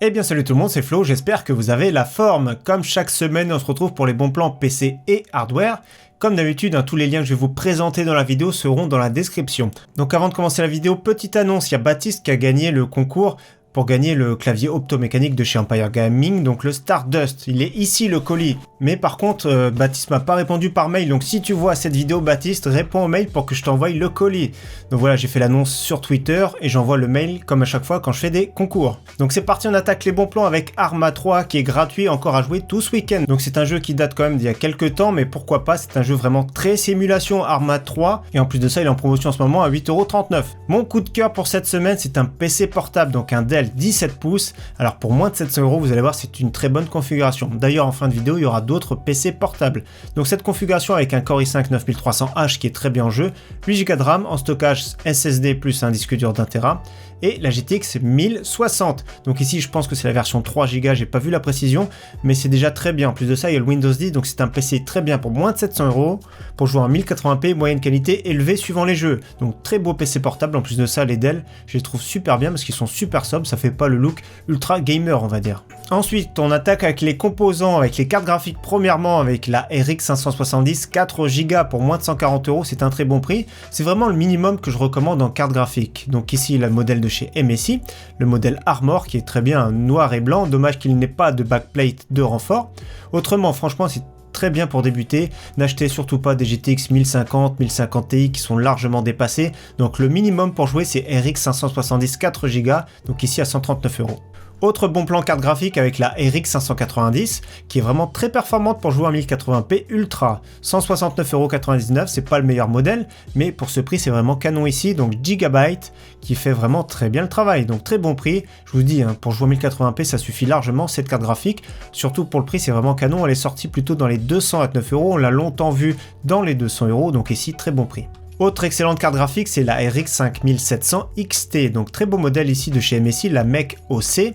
Eh bien salut tout le monde, c'est Flo, j'espère que vous avez la forme. Comme chaque semaine, on se retrouve pour les bons plans PC et hardware. Comme d'habitude, tous les liens que je vais vous présenter dans la vidéo seront dans la description. Donc avant de commencer la vidéo, petite annonce, il y a Baptiste qui a gagné le concours pour gagner le clavier optomécanique de chez Empire Gaming, donc le Stardust. Il est ici le colis. Mais par contre, Baptiste m'a pas répondu par mail, donc si tu vois cette vidéo, Baptiste, réponds au mail pour que je t'envoie le colis. Donc voilà, j'ai fait l'annonce sur Twitter et j'envoie le mail comme à chaque fois quand je fais des concours. Donc c'est parti, on attaque les bons plans avec Arma 3 qui est gratuit encore à jouer tout ce week-end. Donc c'est un jeu qui date quand même d'il y a quelques temps, mais pourquoi pas, c'est un jeu vraiment très simulation Arma 3. Et en plus de ça, il est en promotion en ce moment à 8,39 €. Mon coup de cœur pour cette semaine, c'est un PC portable, donc un Dell 17 pouces. Alors pour moins de 700 €, vous allez voir, c'est une très bonne configuration. D'ailleurs, en fin de vidéo, il y aura d'autres PC portables. Donc cette configuration avec un Core i5 9300H qui est très bien en jeu, 8 Go de RAM, en stockage SSD plus un disque dur d'1 Tera et la GTX 1060. Donc ici, je pense que c'est la version 3 Go, j'ai pas vu la précision, mais c'est déjà très bien. En plus de ça, il y a le Windows 10, donc c'est un PC très bien pour moins de 700 € pour jouer en 1080p, moyenne qualité élevée suivant les jeux. Donc très beau PC portable. En plus de ça, les Dell, je les trouve super bien parce qu'ils sont super sobres, ça fait pas le look ultra gamer, on va dire. Ensuite, on attaque avec les composants, avec les cartes graphiques. Premièrement, avec la RX 570, 4 Go pour moins de 140 €, c'est un très bon prix. C'est vraiment le minimum que je recommande en carte graphique. Donc ici, le modèle de chez MSI, le modèle Armor qui est très bien noir et blanc. Dommage qu'il n'ait pas de backplate de renfort. Autrement, franchement, c'est très bien pour débuter. N'achetez surtout pas des GTX 1050, 1050 Ti qui sont largement dépassés. Donc le minimum pour jouer, c'est RX 570 4 Go, donc ici à 139 €. Autre bon plan carte graphique avec la RX 590 qui est vraiment très performante pour jouer en 1080p Ultra. 169,99 €, c'est pas le meilleur modèle, mais pour ce prix c'est vraiment canon ici. Donc Gigabyte qui fait vraiment très bien le travail, donc très bon prix. Je vous dis, pour jouer en 1080p ça suffit largement cette carte graphique. Surtout pour le prix c'est vraiment canon, elle est sortie plutôt dans les 229 €, on l'a longtemps vue dans les 200 €, donc ici très bon prix. Autre excellente carte graphique, c'est la RX 5700 XT, donc très beau modèle ici de chez MSI, la Mech OC.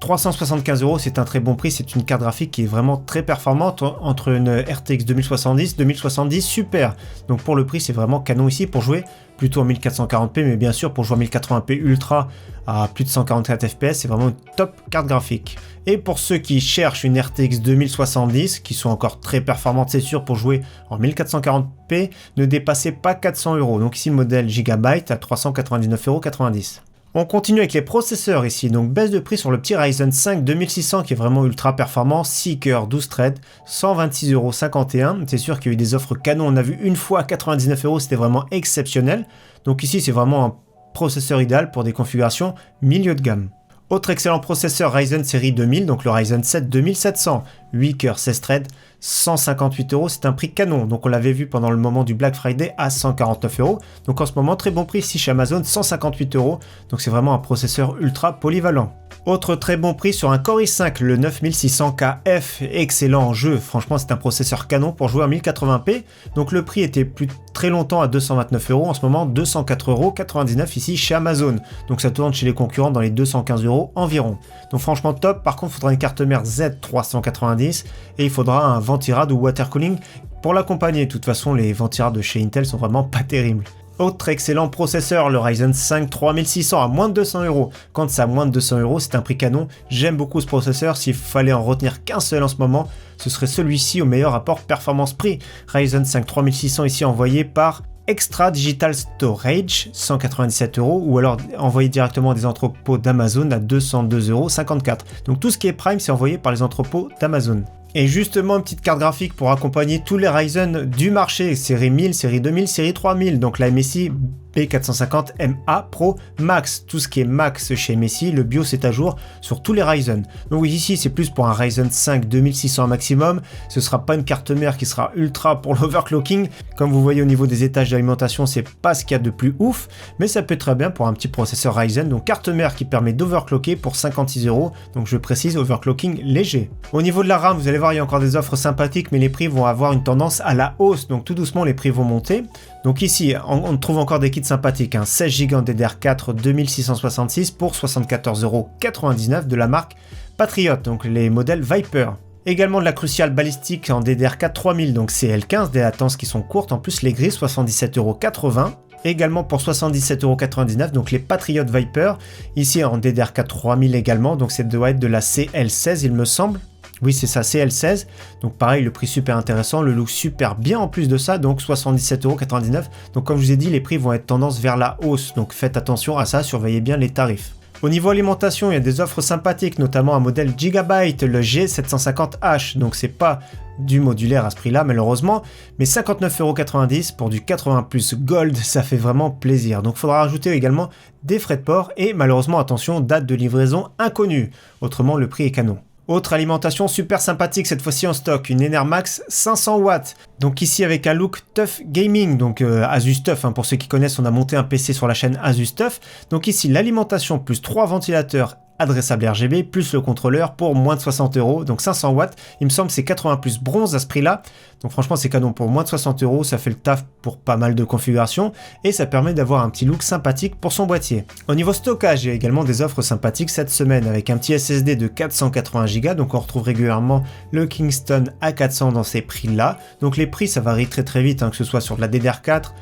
375 €, c'est un très bon prix, c'est une carte graphique qui est vraiment très performante entre une RTX 2070 Super. Donc pour le prix, c'est vraiment canon ici pour jouer plutôt en 1440p, mais bien sûr pour jouer en 1080p Ultra à plus de 144 FPS, c'est vraiment une top carte graphique. Et pour ceux qui cherchent une RTX 2070, qui sont encore très performantes, c'est sûr, pour jouer en 1440p, ne dépassez pas 400 €. Donc ici le modèle Gigabyte à 399,90 €. On continue avec les processeurs ici, donc baisse de prix sur le petit Ryzen 5 2600 qui est vraiment ultra performant, 6 cœurs, 12 threads, 126,51 €. C'est sûr qu'il y a eu des offres canon, on a vu une fois à 99 €, c'était vraiment exceptionnel. Donc ici c'est vraiment un processeur idéal pour des configurations milieu de gamme. Autre excellent processeur Ryzen série 2000, donc le Ryzen 7 2700, 8 cœurs, 16 threads, 158 €, c'est un prix canon. Donc on l'avait vu pendant le moment du Black Friday à 149 €. Donc en ce moment, très bon prix ici chez Amazon, 158 €. Donc c'est vraiment un processeur ultra polyvalent. Autre très bon prix sur un Core i5, le 9600KF, excellent en jeu. Franchement, c'est un processeur canon pour jouer en 1080p. Donc le prix était très longtemps à 229 €, en ce moment 204,99 € ici chez Amazon. Donc ça tourne chez les concurrents dans les 215 € environ. Donc franchement top. Par contre, il faudra une carte mère Z390 et il faudra un ventirad ou water cooling pour l'accompagner. De toute façon, les ventirad de chez Intel sont vraiment pas terribles. Autre excellent processeur, le Ryzen 5 3600 à moins de 200 €. Quand c'est à moins de 200 €, c'est un prix canon. J'aime beaucoup ce processeur. S'il fallait en retenir qu'un seul en ce moment, ce serait celui-ci au meilleur rapport performance-prix. Ryzen 5 3600 ici envoyé par Extra Digital Storage, 197 € ou alors envoyé directement des entrepôts d'Amazon à 202,54 €. Donc tout ce qui est Prime, c'est envoyé par les entrepôts d'Amazon. Et justement, une petite carte graphique pour accompagner tous les Ryzen du marché, série 1000, série 2000, série 3000, donc la MSI B450MA Pro Max, tout ce qui est Max chez MSI, le BIOS est à jour sur tous les Ryzen. Donc oui, ici c'est plus pour un Ryzen 5 2600 maximum, ce sera pas une carte mère qui sera ultra pour l'overclocking, comme vous voyez au niveau des étages d'alimentation, c'est pas ce qu'il y a de plus ouf, mais ça peut être très bien pour un petit processeur Ryzen, donc carte mère qui permet d'overclocker pour 56 €, donc je précise overclocking léger. Au niveau de la RAM, vous allez voir, il y a encore des offres sympathiques, mais les prix vont avoir une tendance à la hausse, donc tout doucement les prix vont monter. Donc ici, on trouve encore des kits sympathiques, 16 Go en DDR4 2666 pour 74,99 € de la marque Patriot, donc les modèles Viper. Également de la Crucial balistique en DDR4 3000, donc CL15, des latences qui sont courtes, en plus les grilles 77,80 €. également pour 77,99 €, donc les Patriot Viper, ici en DDR4 3000 également, donc ça doit être de la CL16 il me semble. Oui, c'est ça, CL16. Donc pareil, le prix super intéressant, le look super bien en plus de ça, donc 77,99 €. Donc comme je vous ai dit, les prix vont être tendance vers la hausse, donc faites attention à ça, surveillez bien les tarifs. Au niveau alimentation, il y a des offres sympathiques, notamment un modèle Gigabyte, le G750H, donc c'est pas du modulaire à ce prix-là malheureusement, mais 59,90 € pour du 80+ Gold, ça fait vraiment plaisir. Donc il faudra rajouter également des frais de port et malheureusement attention, date de livraison inconnue, autrement le prix est canon. Autre alimentation super sympathique cette fois-ci en stock, une Enermax 500 watts. Donc ici avec un look Tough Gaming, donc Asus Tough, pour ceux qui connaissent, on a monté un PC sur la chaîne Asus Tough. Donc ici l'alimentation plus 3 ventilateurs adressable RGB plus le contrôleur pour moins de 60 €, donc 500 watts. Il me semble que c'est 80+ bronze à ce prix-là. Donc franchement c'est canon pour moins de 60 €, ça fait le taf pour pas mal de configurations et ça permet d'avoir un petit look sympathique pour son boîtier. Au niveau stockage, il y a également des offres sympathiques cette semaine avec un petit SSD de 480 Go, donc on retrouve régulièrement le Kingston A400 dans ces prix-là. Donc les prix ça varie très vite, que ce soit sur de la DDR4,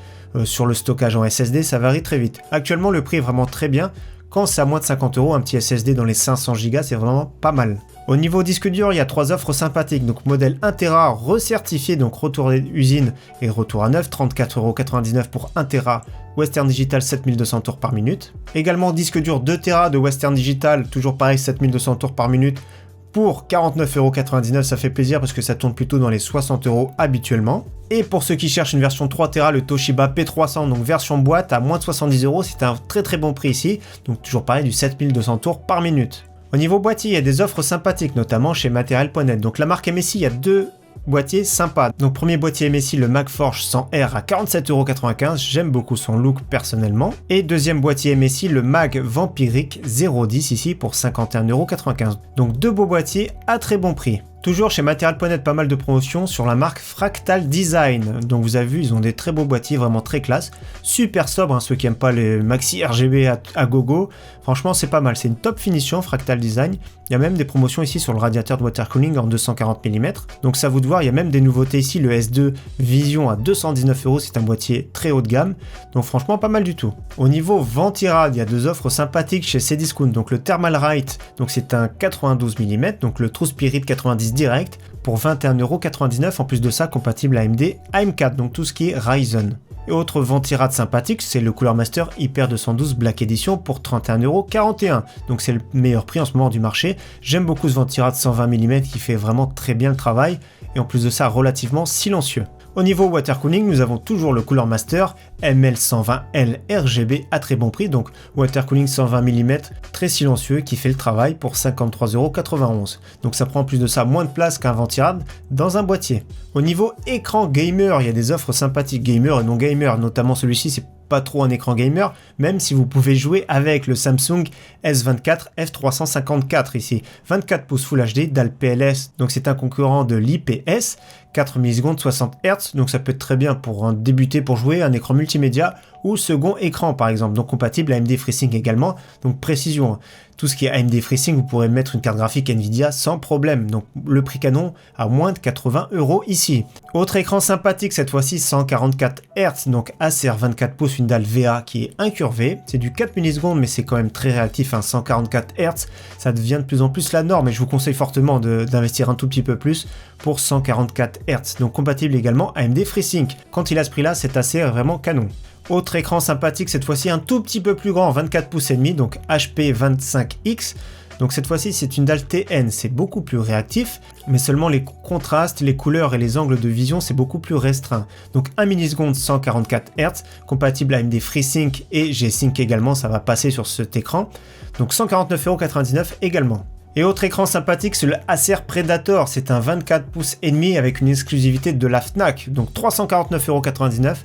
sur le stockage en SSD, ça varie très vite. Actuellement le prix est vraiment très bien. Quand c'est à moins de 50 €, un petit SSD dans les 500 Go, c'est vraiment pas mal. Au niveau disque dur, il y a 3 offres sympathiques. Donc modèle 1 Tera recertifié, donc retour usine et retour à neuf, 34,99 € pour 1 Tera, Western Digital 7200 tours par minute. Également disque dur 2 Tera de Western Digital, toujours pareil 7200 tours par minute. Pour 49,99 €, ça fait plaisir parce que ça tourne plutôt dans les 60 € habituellement. Et pour ceux qui cherchent une version 3 Tera, le Toshiba P300, donc version boîte à moins de 70 €, c'est un très bon prix ici. Donc toujours pareil, du 7200 tours par minute. Au niveau boîtier, il y a des offres sympathiques, notamment chez Material.net. Donc la marque MSI, il y a 2 boîtiers sympas. Donc premier boîtier MSI, le MagForge 100R à 47,95 €, j'aime beaucoup son look personnellement. Et deuxième boîtier MSI, le Mag Vampiric 010 ici pour 51,95 €. Donc deux beaux boîtiers à très bon prix. Toujours chez Material.net, pas mal de promotions sur la marque Fractal Design. Donc vous avez vu, ils ont des très beaux boîtiers, vraiment très classe. Super sobre, ceux qui n'aiment pas les maxi RGB à gogo. Franchement, c'est pas mal. C'est une top finition Fractal Design. Il y a même des promotions ici sur le radiateur de water cooling en 240 mm. Donc ça vous de voir, il y a même des nouveautés ici. Le S2 Vision à 219 €, c'est un boîtier très haut de gamme. Donc franchement, pas mal du tout. Au niveau Ventirad, il y a deux offres sympathiques chez Cdiscount. Donc le Thermalright, donc c'est un 92 mm. Donc le True Spirit 90 direct pour 21,99 €. En plus de ça, compatible AMD AM4, donc tout ce qui est Ryzen. Et autre Ventirad sympathique, c'est le Cooler Master Hyper 212 Black Edition pour 31,41 €. Donc c'est le meilleur prix en ce moment du marché. J'aime beaucoup ce Ventirad 120 mm qui fait vraiment très bien le travail et en plus de ça relativement silencieux. Au niveau water cooling, nous avons toujours le Cooler Master ML120L RGB à très bon prix, donc water cooling 120 mm très silencieux qui fait le travail pour 53,91 €. Donc ça prend en plus de ça moins de place qu'un Ventirad dans un boîtier. Au niveau écran gamer, il y a des offres sympathiques gamer et non gamer, notamment celui-ci c'est pas trop un écran gamer, même si vous pouvez jouer avec le Samsung S24 F354 ici. 24 pouces Full HD, dalle PLS, donc c'est un concurrent de l'IPS, 4 millisecondes 60 Hz, donc ça peut être très bien pour débuter pour jouer, un écran multimédia ou second écran par exemple, donc compatible AMD FreeSync également, donc précision. Tout ce qui est AMD FreeSync, vous pourrez mettre une carte graphique Nvidia sans problème, donc le prix canon à moins de 80 € ici. Autre écran sympathique cette fois-ci 144 Hz, donc Acer 24 pouces, une dalle VA qui est incurvée, c'est du 4 millisecondes mais c'est quand même très réactif, 144 Hz, ça devient de plus en plus la norme et je vous conseille fortement d'investir un tout petit peu plus pour 144 Hz, donc compatible également AMD FreeSync. Quand il a ce prix là, c'est Acer vraiment canon. Autre écran sympathique, cette fois-ci un tout petit peu plus grand, 24 pouces et demi, donc HP 25X. Donc cette fois-ci c'est une dalle TN, c'est beaucoup plus réactif, mais seulement les contrastes, les couleurs et les angles de vision c'est beaucoup plus restreint. Donc 1 milliseconde 144 Hz, compatible AMD FreeSync et G-Sync également, ça va passer sur cet écran. Donc 149,99 € également. Et autre écran sympathique, c'est le Acer Predator, c'est un 24 pouces et demi avec une exclusivité de la Fnac, donc 349,99 €.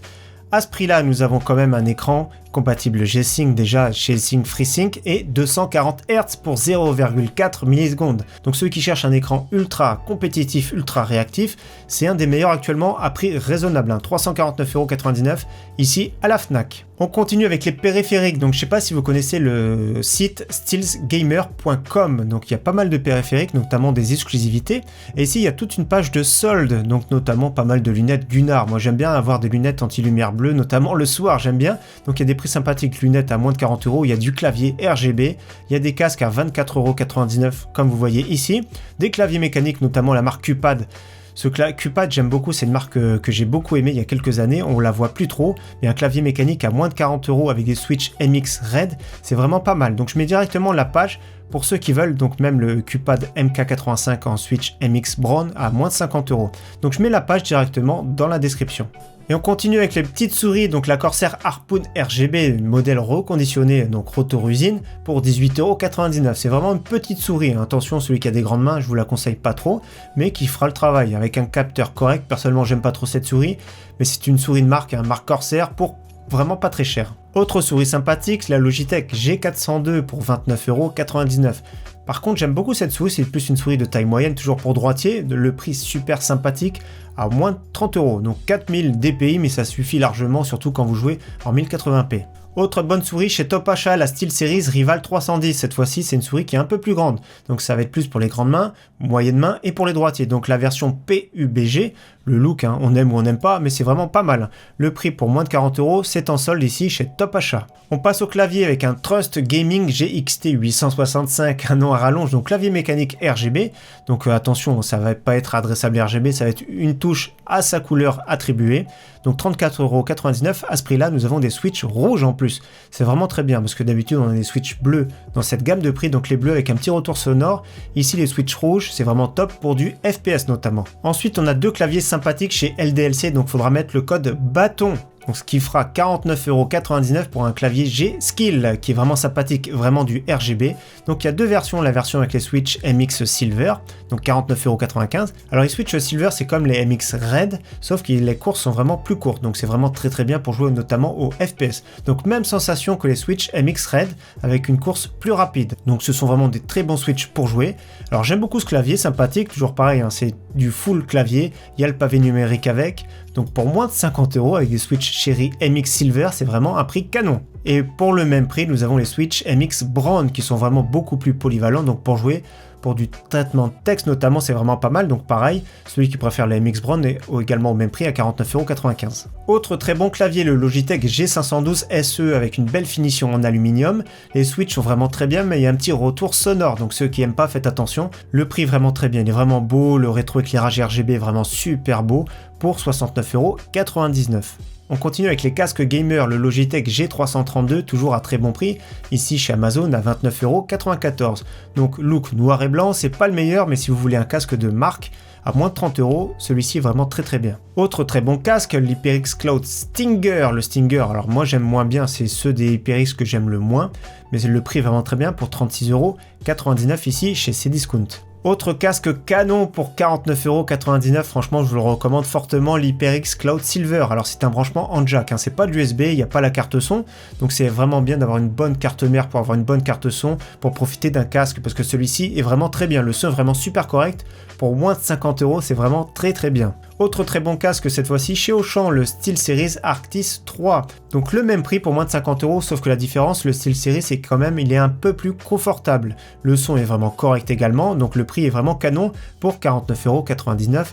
À ce prix-là, nous avons quand même un écran compatible G-Sync déjà chez Sync FreeSync et 240 Hz pour 0,4 millisecondes. Donc ceux qui cherchent un écran ultra compétitif, ultra réactif, c'est un des meilleurs actuellement à prix raisonnable, 349,99 € ici à la Fnac. On continue avec les périphériques, donc je sais pas si vous connaissez le site steelsgamer.com, donc il y a pas mal de périphériques, notamment des exclusivités, et ici il y a toute une page de soldes, donc notamment pas mal de lunettes Gunnar. Moi j'aime bien avoir des lunettes anti-lumière bleue, notamment le soir j'aime bien, donc il y a des prix sympathiques, lunettes à moins de 40 €, il y a du clavier RGB, il y a des casques à 24,99 € comme vous voyez ici, des claviers mécaniques, notamment la marque Cupad. Ce Cupad, j'aime beaucoup, c'est une marque que j'ai beaucoup aimé il y a quelques années, on la voit plus trop, mais un clavier mécanique à moins de 40 € avec des switches MX Red, c'est vraiment pas mal. Donc je mets directement la page pour ceux qui veulent, donc même le Cupad MK85 en switch MX Brown à moins de 50 €. Donc je mets la page directement dans la description. Et on continue avec les petites souris, donc la Corsair Harpoon RGB, modèle reconditionné, donc rotor usine, pour 18,99 €. C'est vraiment une petite souris, attention, celui qui a des grandes mains, je vous la conseille pas trop, mais qui fera le travail, avec un capteur correct. Personnellement, j'aime pas trop cette souris, mais c'est une souris de marque, marque Corsair, pour vraiment pas très cher. Autre souris sympathique, la Logitech G402 pour 29,99 €. Par contre, j'aime beaucoup cette souris, c'est plus une souris de taille moyenne, toujours pour droitier, le prix super sympathique, à moins de 30 €. Donc 4000 dpi, mais ça suffit largement, surtout quand vous jouez en 1080p. Autre bonne souris chez Top Achat, la SteelSeries Rival 310. Cette fois-ci, c'est une souris qui est un peu plus grande. Donc ça va être plus pour les grandes mains, moyennes mains et pour les droitiers. Donc la version PUBG, le look, on aime ou on n'aime pas, mais c'est vraiment pas mal. Le prix pour moins de 40 €, c'est en solde ici chez Top Achat. On passe au clavier avec un Trust Gaming GXT 865, un nom à rallonge, donc clavier mécanique RGB. Donc attention, ça va pas être adressable RGB, ça va être une touche à sa couleur attribuée. Donc 34,99 €. À ce prix-là, nous avons des switches rouges en plus. C'est vraiment très bien parce que d'habitude, on a des switches bleus dans cette gamme de prix, donc les bleus avec un petit retour sonore. Ici, les switches rouges, c'est vraiment top pour du FPS notamment. Ensuite, on a deux claviers sympathiques chez LDLC, donc il faudra mettre le code BATON. Donc ce qui fera 49,99 € pour un clavier G-Skill qui est vraiment sympathique, vraiment du RGB. Donc il y a deux versions, la version avec les switches MX Silver, donc 49,95 €. Alors les switches Silver c'est comme les MX Red, sauf que les courses sont vraiment plus courtes, donc c'est vraiment très bien pour jouer notamment au FPS. Donc même sensation que les switches MX Red avec une course plus rapide. Donc ce sont vraiment des très bons switches pour jouer. Alors j'aime beaucoup ce clavier, sympathique, toujours pareil, c'est du full clavier, il y a le pavé numérique avec. Donc pour moins de 50 € avec des switches Cherry MX Silver, c'est vraiment un prix canon. Et pour le même prix, nous avons les switches MX Brown qui sont vraiment beaucoup plus polyvalents. Donc pour jouer, pour du traitement de texte notamment, c'est vraiment pas mal. Donc pareil, celui qui préfère les MX Brown est également au même prix à 49,95 €. Autre très bon clavier, le Logitech G512 SE avec une belle finition en aluminium. Les switches sont vraiment très bien, mais il y a un petit retour sonore. Donc ceux qui aiment pas, faites attention. Le prix vraiment très bien, il est vraiment beau. Le rétroéclairage RGB est vraiment super beau pour 69,99 €. On continue avec les casques gamer, le Logitech G332, toujours à très bon prix, ici chez Amazon à 29,94 €. Donc look noir et blanc, c'est pas le meilleur, mais si vous voulez un casque de marque, à moins de 30 €, celui-ci est vraiment très bien. Autre très bon casque, l'HyperX Cloud Stinger, le Stinger, alors moi j'aime moins bien, c'est ceux des HyperX que j'aime le moins, mais le prix est vraiment très bien pour 36,99 € ici chez Cdiscount. Autre casque canon pour 49,99 €, franchement je vous le recommande fortement, l'HyperX Cloud Silver. Alors c'est un branchement en jack, c'est pas de l'USB, il n'y a pas la carte son, donc c'est vraiment bien d'avoir une bonne carte mère pour avoir une bonne carte son, pour profiter d'un casque, parce que celui-ci est vraiment très bien, le son est vraiment super correct, pour moins de 50 €, c'est vraiment très bien. Autre très bon casque cette fois-ci chez Auchan, le SteelSeries Arctis 3. Donc le même prix pour moins de 50 €, sauf que la différence, le SteelSeries c'est quand même, il est un peu plus confortable. Le son est vraiment correct également, donc le prix est vraiment canon pour 49,99 €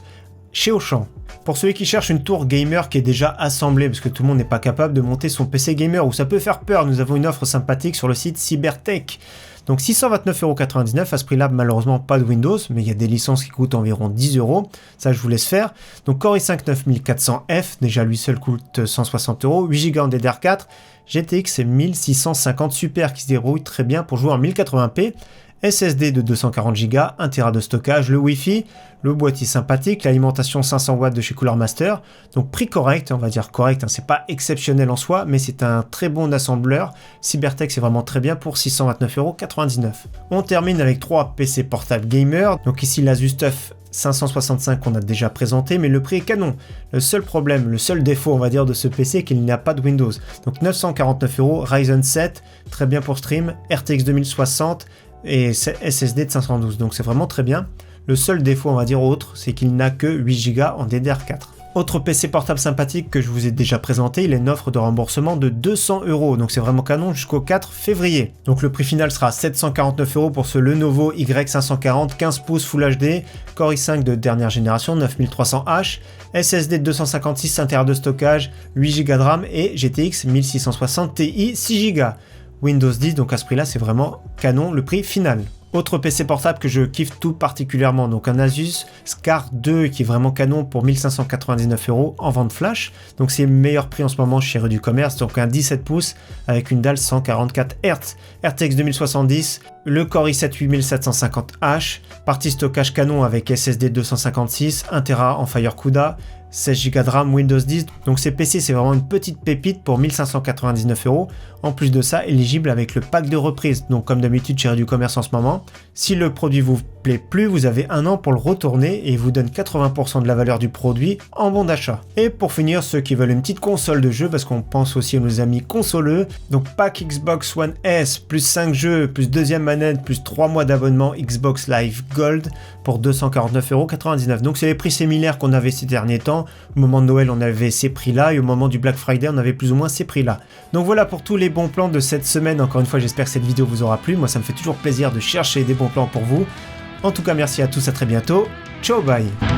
chez Auchan. Pour celui qui cherche une tour gamer qui est déjà assemblée, parce que tout le monde n'est pas capable de monter son PC gamer, ou ça peut faire peur, nous avons une offre sympathique sur le site Cybertech. Donc 629,99 € à ce prix-là, malheureusement pas de Windows, mais il y a des licences qui coûtent environ 10 €, ça je vous laisse faire. Donc Core i5 9400F, déjà lui seul coûte 160 €, 8 Go en DDR4, GTX 1650 Super qui se déroule très bien pour jouer en 1080p, SSD de 240 Go, 1 Tera de stockage, le Wi-Fi, le boîtier sympathique, l'alimentation 500 watts de chez Cooler Master, donc prix correct, on va dire correct, c'est pas exceptionnel en soi, mais c'est un très bon assembleur. Cybertech c'est vraiment très bien pour 629,99 €. On termine avec 3 PC portables gamer, donc ici l'Asus TUF 565 qu'on a déjà présenté, mais le prix est canon. Le seul problème, le seul défaut on va dire de ce PC, c'est qu'il n'y a pas de Windows. Donc 949 €, Ryzen 7, très bien pour stream, RTX 2060 et SSD de 512, donc c'est vraiment très bien. Le seul défaut on va dire autre, c'est qu'il n'a que 8 Go en DDR4. Autre PC portable sympathique que je vous ai déjà présenté, il a une offre de remboursement de 200 €, donc c'est vraiment canon jusqu'au 4 février. Donc le prix final sera 749 € pour ce Lenovo Y540 15 pouces Full HD, Core i5 de dernière génération 9300H, SSD de 256 Go de stockage, 8 Go de RAM et GTX 1660 Ti 6 Go. Windows 10, donc à ce prix là c'est vraiment canon le prix final. Autre PC portable que je kiffe tout particulièrement, donc un Asus Scar 2 qui est vraiment canon pour 1599 € en vente flash. Donc c'est le meilleur prix en ce moment chez Rue du Commerce, donc un 17 pouces avec une dalle 144 Hz, RTX 2070, le Core i7 8750H, partie stockage canon avec SSD 256, 1 Tera en FireCuda, 16 Go de RAM, Windows 10, donc ces PC c'est vraiment une petite pépite pour 1599 €. En plus de ça, éligible avec le pack de reprise, donc comme d'habitude chez Rue du Commerce en ce moment. Si le produit vous plaît plus, vous avez un an pour le retourner et il vous donne 80% de la valeur du produit en bon d'achat. Et pour finir, ceux qui veulent une petite console de jeu, parce qu'on pense aussi à nos amis consoleux, donc pack Xbox One S, plus 5 jeux, plus deuxième manette, plus 3 mois d'abonnement Xbox Live Gold pour 249,99 €. Donc c'est les prix similaires qu'on avait ces derniers temps. Au moment de Noël, on avait ces prix-là et au moment du Black Friday, on avait plus ou moins ces prix-là. Donc voilà pour tous les bons plans de cette semaine. Encore une fois, j'espère que cette vidéo vous aura plu. Moi, ça me fait toujours plaisir de chercher des bons plans pour vous. En tout cas, merci à tous, à très bientôt. Ciao, bye!